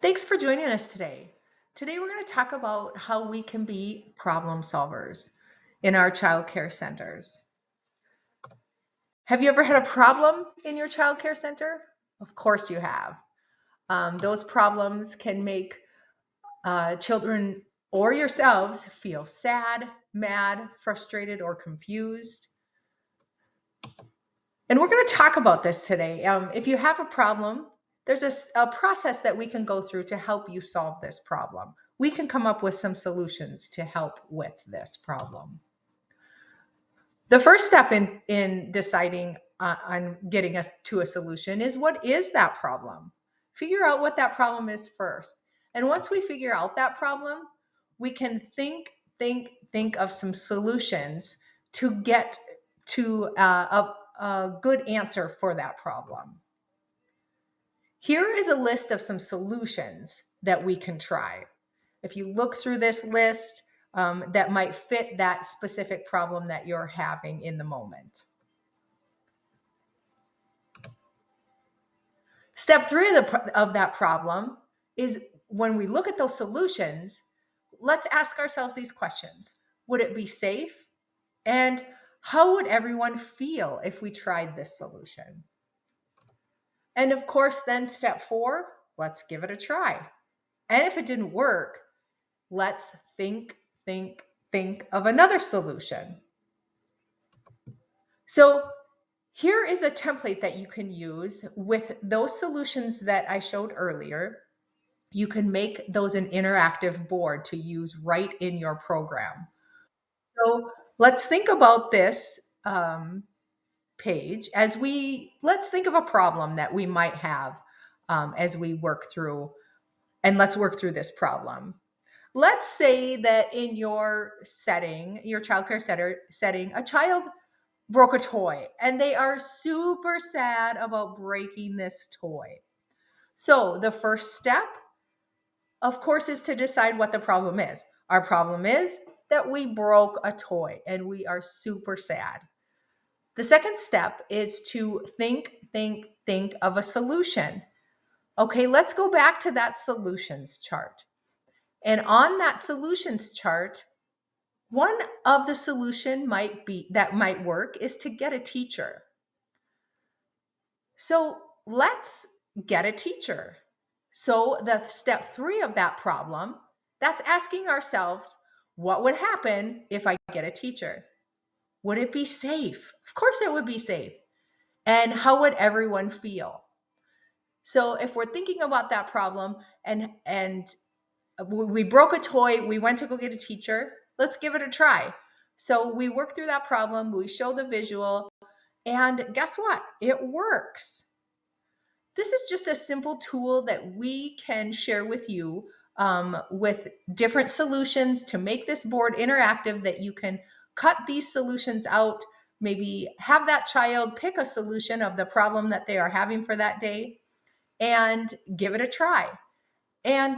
Thanks for joining us today. Today, we're going to talk about how we can be problem solvers in our childcare centers. Have you ever had a problem in your childcare center? Of course, you have. Those problems can make children or yourselves feel sad, mad, frustrated, or confused. And we're going to talk about this today. If you have a problem, there's a process that we can go through to help you solve this problem. We can come up with some solutions to help with this problem. The first step in deciding on getting us to a solution is, what is that problem? Figure out what that problem is first. And once we figure out that problem, we can think of some solutions to get to a good answer for that problem. Here is a list of some solutions that we can try. If you look through this list, that might fit that specific problem that you're having in the moment. Step three of that problem is, when we look at those solutions, let's ask ourselves these questions. Would it be safe? And how would everyone feel if we tried this solution? And of course, then step four, let's give it a try. And if it didn't work, let's think of another solution. So here is a template that you can use with those solutions that I showed earlier. You can make those an interactive board to use right in your program. So let's think about this page as let's think of a problem that we might have as we work through, and let's work through this problem. Let's say that in your setting, your childcare setting, a child broke a toy and they are super sad about breaking this toy. So the first step, of course, is to decide what the problem is. Our problem is that we broke a toy and we are super sad. The second step is to think of a solution. Okay, let's go back to that solutions chart. And on that solutions chart, one of the solution might be that might work is to get a teacher. So let's get a teacher. So the step three of that problem, that's asking ourselves, what would happen if I get a teacher? Would it be safe? Of course it would be safe. And how would everyone feel? So if we're thinking about that problem, and we broke a toy, we went to go get a teacher, let's give it a try. So we work through that problem, we show the visual, and guess what? It works. This is just a simple tool that we can share with you, with different solutions to make this board interactive, that you can cut these solutions out, maybe have that child pick a solution of the problem that they are having for that day and give it a try and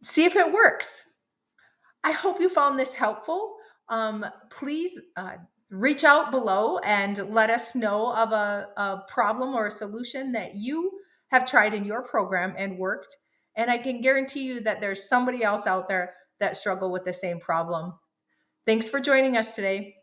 see if it works. I hope you found this helpful. Please reach out below and let us know of a problem or a solution that you have tried in your program and worked. And I can guarantee you that there's somebody else out there that struggle with the same problem. Thanks for joining us today.